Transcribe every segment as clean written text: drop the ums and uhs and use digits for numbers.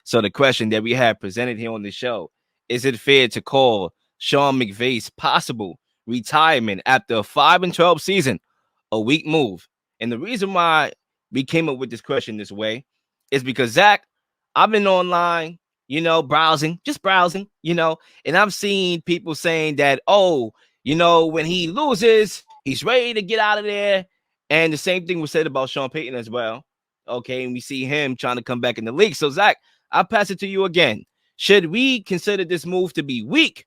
So the question that we have presented here on the show, is it fair to call Sean McVay's possible retirement after a 5-12 season a weak move? And the reason why we came up with this question this way is because, Zach, I've been online, browsing, just browsing, and I've seen people saying that, oh, when he loses, he's ready to get out of there. And the same thing was said about Sean Payton as well. Okay, and we see him trying to come back in the league. So, Zach, I'll pass it to you again. Should we consider this move to be weak?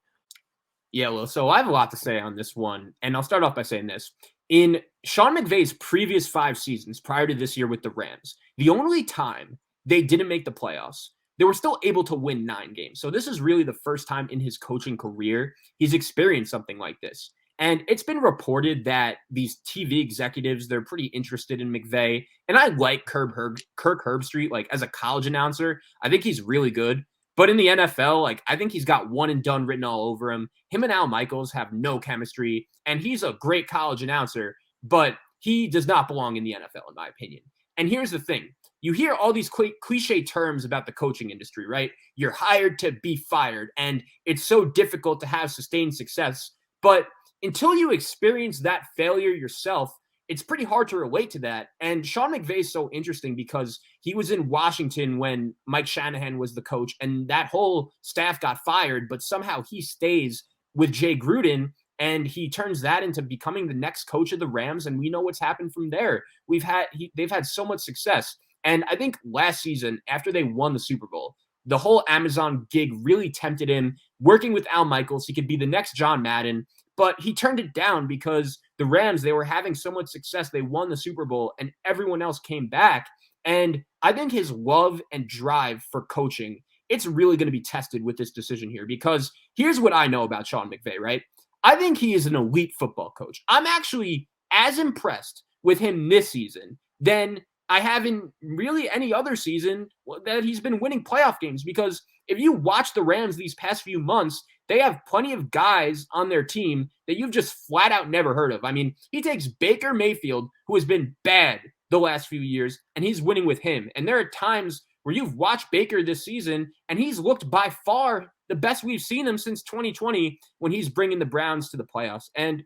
Yeah, well, so I have a lot to say on this one, and I'll start off by saying this. In Sean McVay's previous 5 seasons prior to this year with the Rams, the only time they didn't make the playoffs, they were still able to win 9 games. So this is really the first time in his coaching career he's experienced something like this. And it's been reported that these TV executives, they're pretty interested in McVay. And I like Kirk Herbstreit, like as a college announcer. I think he's really good. But in the NFL, like I think he's got one and done written all over him. Him and Al Michaels have no chemistry. And he's a great college announcer, but he does not belong in the NFL, in my opinion. And here's the thing. You hear all these cliche terms about the coaching industry, right? You're hired to be fired, and it's so difficult to have sustained success. But until you experience that failure yourself, it's pretty hard to relate to that. And Sean McVay is so interesting because he was in Washington when Mike Shanahan was the coach, and that whole staff got fired, but somehow he stays with Jay Gruden, and he turns that into becoming the next coach of the Rams, and we know what's happened from there. They've had so much success. And I think last season, after they won the Super Bowl, the whole Amazon gig really tempted him. Working with Al Michaels, he could be the next John Madden, but he turned it down because the Rams, they were having so much success. They won the Super Bowl, and everyone else came back. And I think his love and drive for coaching, it's really going to be tested with this decision here, because here's what I know about Sean McVay, right? I think he is an elite football coach. I'm actually as impressed with him this season than I haven't really any other season that he's been winning playoff games, because if you watch the Rams these past few months, they have plenty of guys on their team that you've just flat out never heard of. I mean, he takes Baker Mayfield, who has been bad the last few years, and he's winning with him. And there are times where you've watched Baker this season, and he's looked by far the best we've seen him since 2020 when he's bringing the Browns to the playoffs. And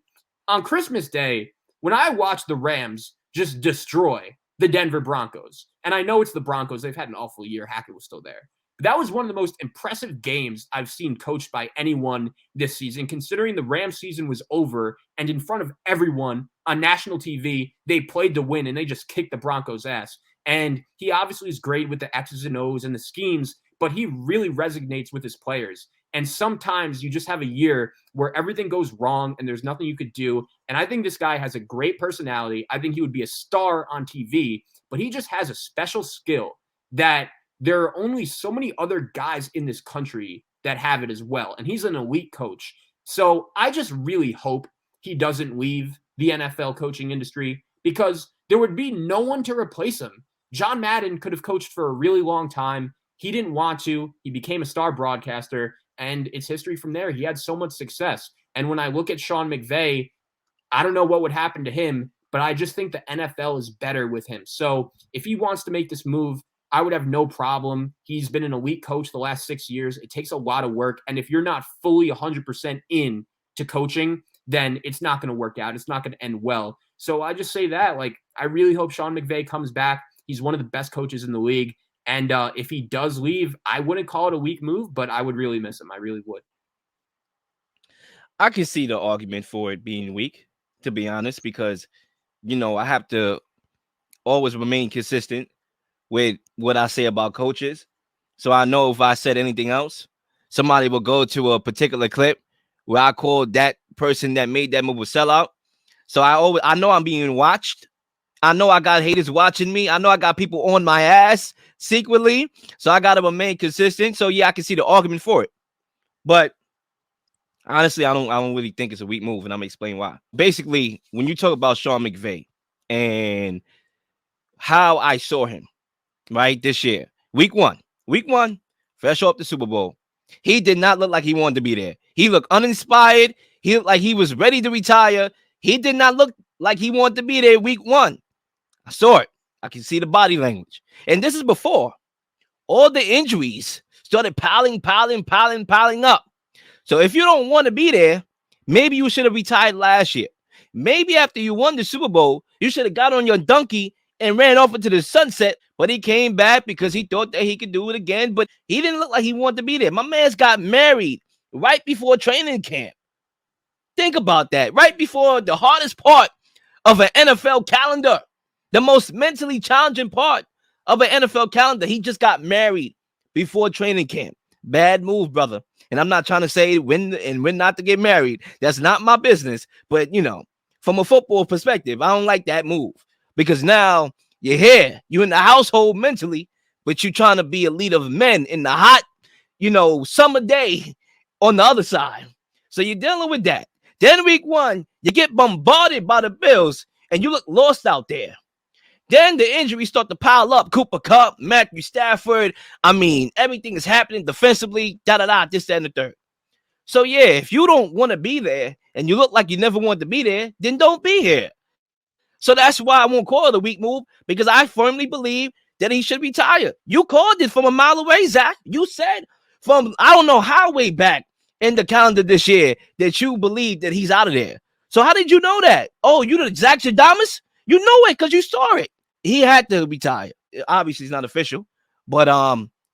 on Christmas Day, when I watched the Rams just destroy the Denver Broncos. And I know it's the Broncos. They've had an awful year. Hackett was still there. But that was one of the most impressive games I've seen coached by anyone this season, considering the Rams season was over and in front of everyone on national TV, they played to win and they just kicked the Broncos' ass. And he obviously is great with the X's and O's and the schemes, but he really resonates with his players. And sometimes you just have a year where everything goes wrong and there's nothing you could do. And I think this guy has a great personality. I think he would be a star on TV, but he just has a special skill that there are only so many other guys in this country that have it as well. And he's an elite coach. So I just really hope he doesn't leave the NFL coaching industry, because there would be no one to replace him. John Madden could have coached for a really long time. He didn't want to. He became a star broadcaster. And it's history from there. He had so much success. And when I look at Sean McVay, I don't know what would happen to him, but I just think the NFL is better with him. So if he wants to make this move, I would have no problem. He's been an elite coach the last 6 years. It takes a lot of work. And if you're not fully 100% in to coaching, then it's not going to work out. It's not going to end well. So I just say that, like, I really hope Sean McVay comes back. He's one of the best coaches in the league. And if he does leave, I wouldn't call it a weak move, but I would really miss him. I really would. I can see the argument for it being weak, to be honest, because, I have to always remain consistent with what I say about coaches. So I know if I said anything else, somebody will go to a particular clip where I call that person that made that move a sellout. So I know I'm being watched. I know I got haters watching me. I know I got people on my ass secretly. So I got to remain consistent. So yeah, I can see the argument for it. But honestly, I don't really think it's a weak move, and I'm gonna explain why. Basically, when you talk about Sean McVay and how I saw him, right, this year, week one, fresh off the Super Bowl, he did not look like he wanted to be there. He looked uninspired. He looked like he was ready to retire. He did not look like he wanted to be there week one. I saw it. I can see the body language. And this is before all the injuries started piling up. So if you don't want to be there, maybe you should have retired last year. Maybe after you won the Super Bowl, you should have got on your donkey and ran off into the sunset. But he came back because he thought that he could do it again. But he didn't look like he wanted to be there. My man's got married right before training camp. Think about that. Right before the hardest part of an NFL calendar, the most mentally challenging part of an NFL calendar. He just got married before training camp. Bad move, brother. And I'm not trying to say when not to get married. That's not my business. But, from a football perspective, I don't like that move because now you're here. You're in the household mentally, but you're trying to be a leader of men in the hot, summer day on the other side. So you're dealing with that. Then week 1, you get bombarded by the Bills and you look lost out there. Then the injuries start to pile up. Cooper Kupp, Matthew Stafford. I mean, everything is happening defensively, this, that, and the third. So, yeah, if you don't want to be there and you look like you never want to be there, then don't be here. So that's why I won't call it a weak move, because I firmly believe that he should retire. You called it from a mile away, Zach. You said from, I don't know how way back in the calendar this year that you believe that he's out of there. So how did you know that? Oh, you the Zach Shadamas? You know it because you saw it. He had to retire. Obviously, it's not official, but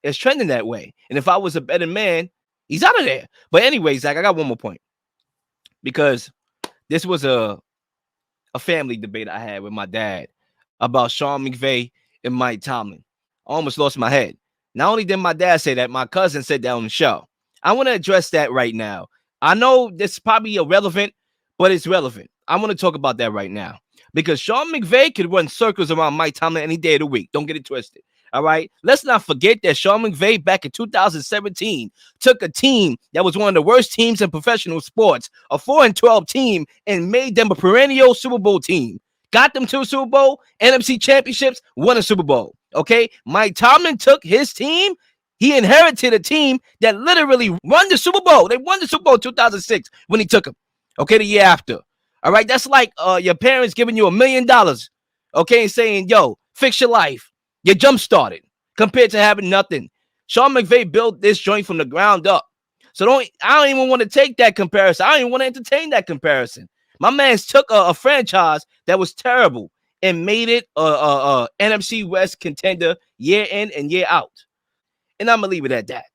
it's trending that way. And if I was a better man, he's out of there. But anyway, Zach, I got one more point, because this was a family debate I had with my dad about Sean McVay and Mike Tomlin. I almost lost my head. Not only did my dad say that, my cousin said that on the show. I want to address that right now. I know this is probably irrelevant, but it's relevant. I want to talk about that right now, because Sean McVay could run circles around Mike Tomlin any day of the week. Don't get it twisted. All right. Let's not forget that Sean McVay back in 2017 took a team that was one of the worst teams in professional sports, a 4-12 team, and made them a perennial Super Bowl team. Got them to a Super Bowl, NFC championships, won a Super Bowl. Okay. Mike Tomlin took his team. He inherited a team that literally won the Super Bowl. They won the Super Bowl in 2006 when he took them. Okay. The year after. All right. That's like your parents giving you $1 million. Okay. And saying, yo, fix your life. You jump started compared to having nothing. Sean McVay built this joint from the ground up. So I don't even want to take that comparison. I don't even want to entertain that comparison. My man's took a franchise that was terrible and made it a NFC West contender year in and year out. And I'm going to leave it at that.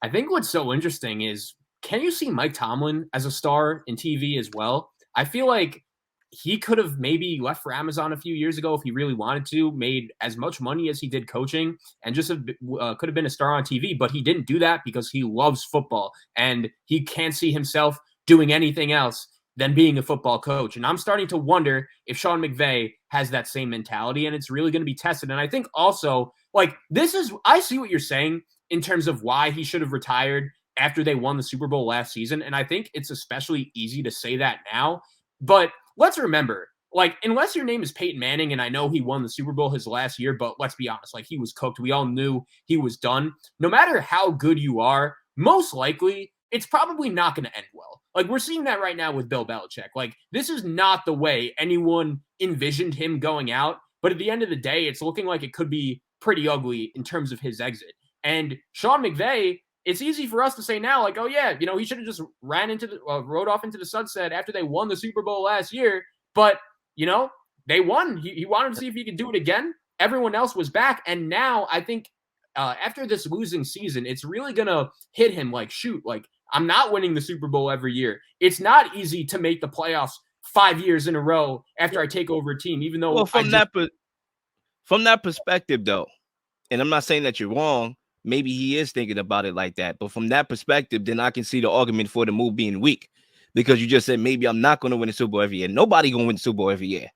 I think what's so interesting is, can you see Mike Tomlin as a star in TV as well? I feel like he could have maybe left for Amazon a few years ago if he really wanted to, made as much money as he did coaching, and just could have been a star on TV. But he didn't do that because he loves football, and he can't see himself doing anything else than being a football coach. And I'm starting to wonder if Sean McVay has that same mentality, and it's really going to be tested. And I think also, I see what you're saying in terms of why he should have retired after they won the Super Bowl last season. And I think it's especially easy to say that now. But let's remember, unless your name is Peyton Manning, and I know he won the Super Bowl his last year, but let's be honest, he was cooked. We all knew he was done. No matter how good you are, most likely it's probably not going to end well. We're seeing that right now with Bill Belichick. This is not the way anyone envisioned him going out. But at the end of the day, it's looking like it could be pretty ugly in terms of his exit. And Sean McVay, it's easy for us to say now, oh yeah, he should have just rode off into the sunset after they won the Super Bowl last year. But, they won. He wanted to see if he could do it again. Everyone else was back. And now I think after this losing season, it's really going to hit him I'm not winning the Super Bowl every year. It's not easy to make the playoffs 5 years in a row after I take over a team, even though from that perspective, though, and I'm not saying that you're wrong. Maybe he is thinking about it like that. But from that perspective, then I can see the argument for the move being weak, because you just said maybe I'm not going to win the Super Bowl every year. Nobody going to win the Super Bowl every year,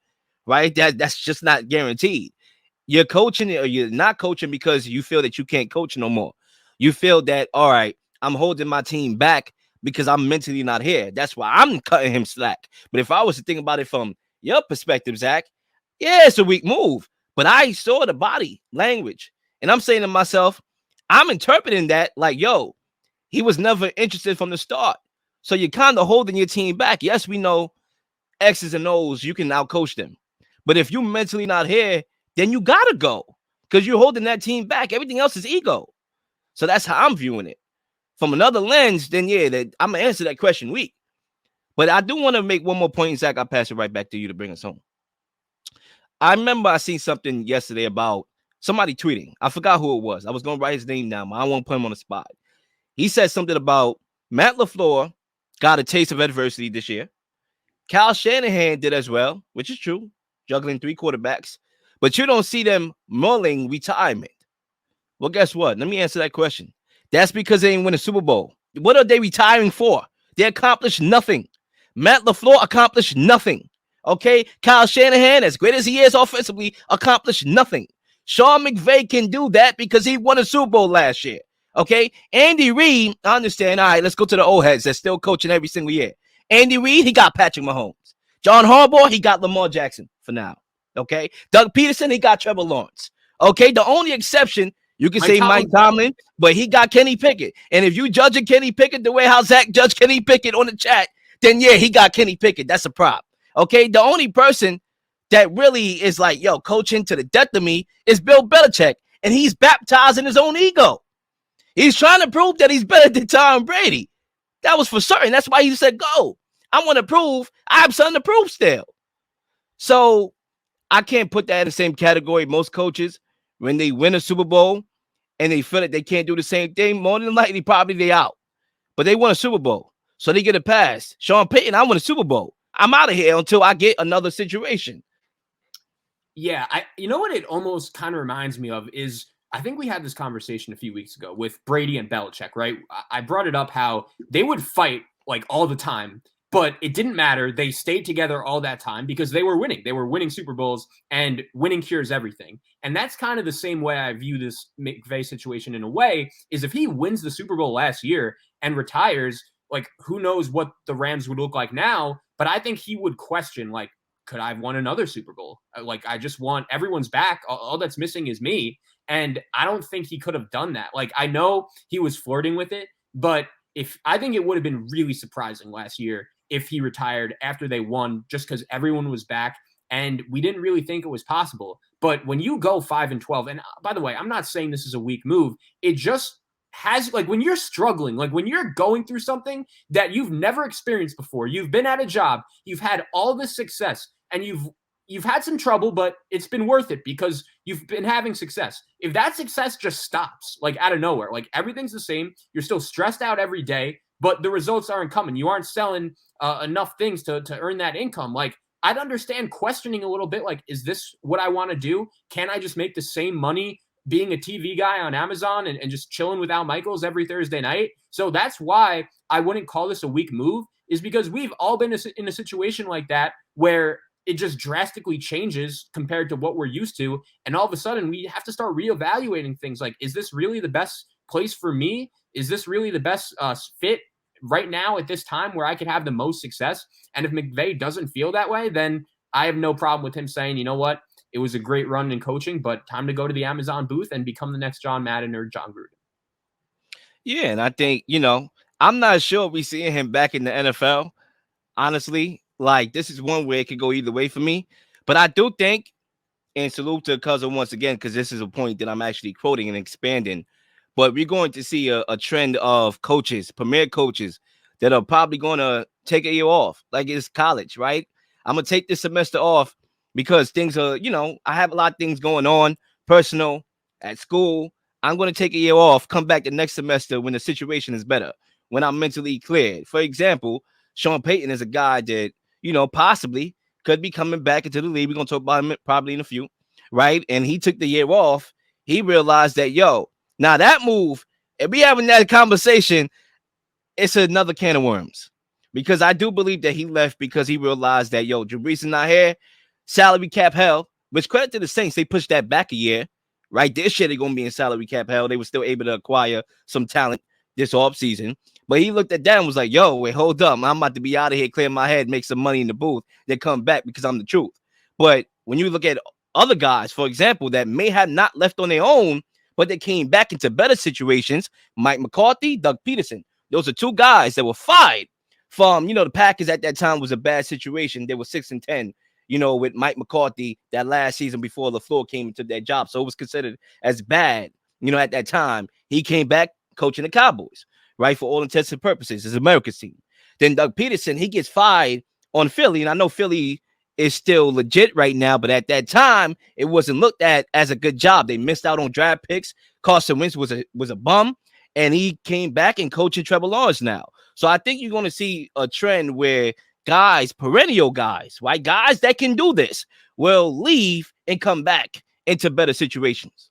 right? That's just not guaranteed. You're coaching or you're not coaching because you feel that you can't coach no more. You feel that, all right, I'm holding my team back because I'm mentally not here. That's why I'm cutting him slack. But if I was to think about it from your perspective, Zach, yeah, it's a weak move. But I saw the body language. And I'm saying to myself, I'm interpreting that yo, he was never interested from the start. So you're kind of holding your team back. Yes, we know X's and O's, you can out coach them. But if you're mentally not here, then you got to go. because you're holding that team back. Everything else is ego. So that's how I'm viewing it. From another lens, then yeah, I'm gonna answer that question weak. But I do want to make one more point, and Zach, I'll pass it right back to you to bring us home. I remember I seen something yesterday about somebody tweeting. I forgot who it was. I was gonna write his name down, but I won't put him on the spot. He said something about Matt LaFleur got a taste of adversity this year. Kyle Shanahan did as well, which is true, juggling 3 quarterbacks. But you don't see them mulling retirement. Well, guess what? Let me answer that question. That's because they didn't win a Super Bowl. What are they retiring for? They accomplished nothing. Matt LaFleur accomplished nothing. Okay? Kyle Shanahan, as great as he is offensively, accomplished nothing. Sean McVay can do that because he won a Super Bowl last year. Okay? Andy Reid, I understand. All right, let's go to the old heads that's still coaching every single year. Andy Reid, he got Patrick Mahomes. John Harbaugh, he got Lamar Jackson for now. Okay? Doug Peterson, he got Trevor Lawrence. Okay? The only exception, you can say Mike Tomlin, but he got Kenny Pickett. And if you judging Kenny Pickett the way how Zach judged Kenny Pickett on the chat, then yeah, he got Kenny Pickett. That's a prop. Okay, the only person that really is like, yo, coaching to the death of me is Bill Belichick, and he's baptized in his own ego. He's trying to prove that he's better than Tom Brady. That was for certain. That's why he said, go. I want to prove. I have something to prove still. So I can't put that in the same category. Most coaches, when they win a Super Bowl and they feel that they can't do the same thing, more than likely, probably they out. But they won a Super Bowl, so they get a pass. Sean Payton, I won a Super Bowl. I'm out of here until I get another situation. Yeah, you know what it almost kind of reminds me of is I think we had this conversation a few weeks ago with Brady and Belichick, right? I brought it up how they would fight like all the time, but it didn't matter. They stayed together all that time because they were winning. They were winning Super Bowls, and winning cures everything. And that's kind of the same way I view this McVay situation in a way, is if he wins the Super Bowl last year and retires, like who knows what the Rams would look like now, but I think he would question like, could I have won another Super Bowl? Like, I just want everyone's back. All that's missing is me. And I don't think he could have done that. Like, I know he was flirting with it, but I think it would have been really surprising last year if he retired after they won, just because everyone was back and we didn't really think it was possible. But when you go 5-12, and by the way, I'm not saying this is a weak move. It just has, like, when you're struggling, like when you're going through something that you've never experienced before, you've been at a job, you've had all this success, and you've had some trouble, but it's been worth it because you've been having success. If that success just stops, like out of nowhere, like everything's the same, you're still stressed out every day, but the results aren't coming. You aren't selling enough things to earn that income. Like, I'd understand questioning a little bit, like, is this what I want to do? Can I just make the same money being a TV guy on Amazon and just chilling with Al Michaels every Thursday night? So that's why I wouldn't call this a weak move, is because we've all been in a situation like that where it just drastically changes compared to what we're used to. And all of a sudden we have to start reevaluating things like, is this really the best place for me? Is this really the best fit right now at this time where I could have the most success? And if McVay doesn't feel that way, then I have no problem with him saying, you know what, it was a great run in coaching, but time to go to the Amazon booth and become the next John Madden or John Gruden. Yeah, and I think, I'm not sure we seeing him back in the NFL, honestly. Like, this is one way it could go either way for me. But I do think, and salute to Cousin once again, because this is a point that I'm actually quoting and expanding. But we're going to see a trend of coaches, premier coaches, that are probably going to take a year off. Like, it's college, right? I'm going to take this semester off because things are, I have a lot of things going on, personal, at school. I'm going to take a year off, come back the next semester when the situation is better, when I'm mentally cleared. For example, Sean Payton is a guy that, possibly could be coming back into the league. We're going to talk about him probably in a few, right? And he took the year off. He realized that, now that move, if we having that conversation, it's another can of worms. Because I do believe that he left because he realized that, Drew Brees is not here, salary cap hell, which credit to the Saints, they pushed that back a year, right? This year they're going to be in salary cap hell. They were still able to acquire some talent this offseason. But he looked at that and was like, wait, hold up. I'm about to be out of here, clear my head, make some money in the booth, then come back because I'm the truth. But when you look at other guys, for example, that may have not left on their own, but they came back into better situations, Mike McCarthy, Doug Peterson. Those are two guys that were fired from, the Packers at that time was a bad situation. They were 6-10. with Mike McCarthy that last season before LaFleur came into that job. So it was considered as bad, at that time. He came back coaching the Cowboys, right? For all intents and purposes, his America's team. Then Doug Peterson, he gets fired on Philly. And I know Philly is still legit right now, but at that time, it wasn't looked at as a good job. They missed out on draft picks. Carson Wentz was a bum, and he came back and coaching Trevor Lawrence now. So I think you're going to see a trend where guys, perennial guys, right, guys that can do this, will leave and come back into better situations.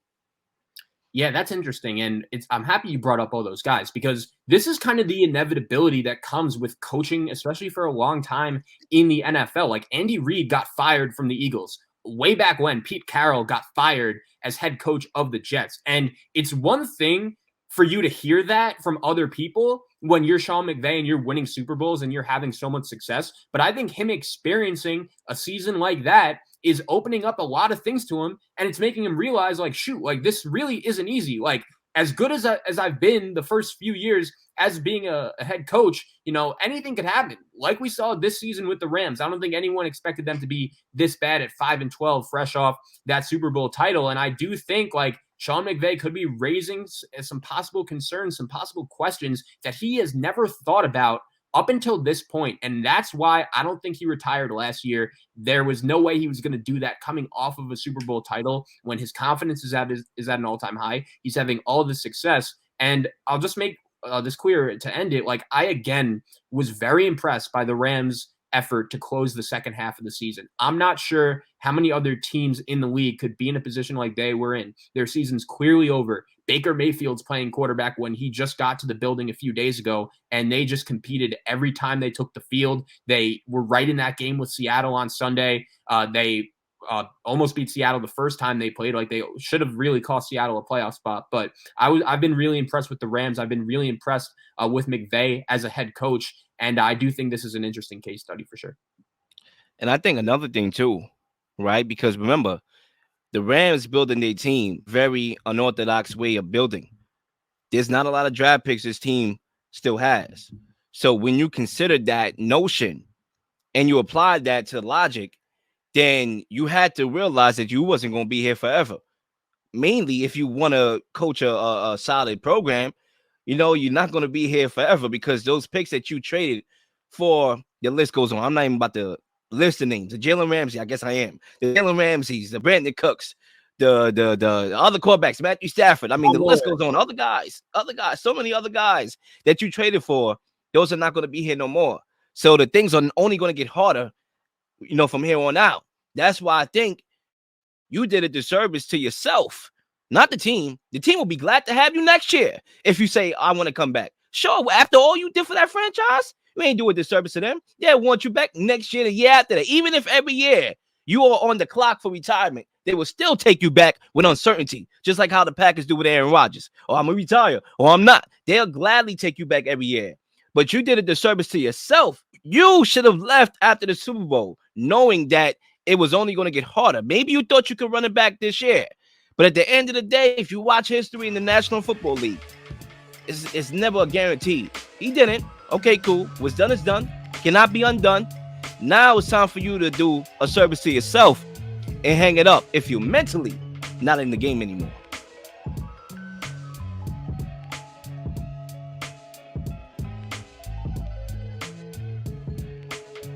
Yeah, that's interesting. And I'm happy you brought up all those guys, because this is kind of the inevitability that comes with coaching, especially for a long time in the NFL. Like Andy Reid got fired from the Eagles way back when. Pete Carroll got fired as head coach of the Jets. And it's one thing for you to hear that from other people when you're Sean McVay and you're winning Super Bowls and you're having so much success. But I think him experiencing a season like that is opening up a lot of things to him, and it's making him realize, like, shoot, like, this really isn't easy. Like, as good as I've been the first few years as being a head coach, anything could happen. Like we saw this season with the Rams. I don't think anyone expected them to be this bad at 5-12, fresh off that Super Bowl title. And I do think, like, Sean McVay could be raising some possible concerns, some possible questions that he has never thought about up until this point. And that's why I don't think he retired last year. There was no way he was going to do that coming off of a Super Bowl title when his confidence is at an all-time high. He's having all the success. And I'll just make this clear to end it. Like, I, again, was very impressed by the Rams' effort to close the second half of the season. I'm not sure how many other teams in the league could be in a position like they were in. Their season's clearly over. Baker Mayfield's playing quarterback when he just got to the building a few days ago, and they just competed every time they took the field. They were right in that game with Seattle on Sunday. They almost beat Seattle the first time they played. Like, they should have really cost Seattle a playoff spot. But I've been really impressed with the Rams. I've been really impressed with McVay as a head coach, and I do think this is an interesting case study for sure. And I think another thing too, right? Because remember, the Rams building their team, very unorthodox way of building. There's not a lot of draft picks this team still has. So when you consider that notion and you apply that to logic, then you had to realize that you wasn't going to be here forever. Mainly if you want to coach a solid program, you're not going to be here forever, because those picks that you traded for, the list goes on. I'm not even about to list the names. The Jalen Ramsey, I guess I am. The Jalen Ramseys, the Brandon Cooks, the other quarterbacks, Matthew Stafford. I mean, the list goes on. Other guys, so many other guys that you traded for, those are not going to be here no more. So the things are only going to get harder, from here on out. That's why I think you did a disservice to yourself, not the team. The team will be glad to have you next year if you say, I want to come back. Sure, after all you did for that franchise, you ain't do a disservice to them. They want you back next year, the year after that. Even if every year you are on the clock for retirement, they will still take you back with uncertainty, just like how the Packers do with Aaron Rodgers. Or I'm going to retire, or I'm not. They'll gladly take you back every year. But you did a disservice to yourself. You should have left after the Super Bowl, knowing that it was only going to get harder. Maybe you thought you could run it back this year. But at the end of the day, if you watch history in the National Football League, it's never a guarantee. He didn't. Okay, cool. What's done is done. Cannot be undone. Now it's time for you to do a service to yourself and hang it up if you're mentally not in the game anymore.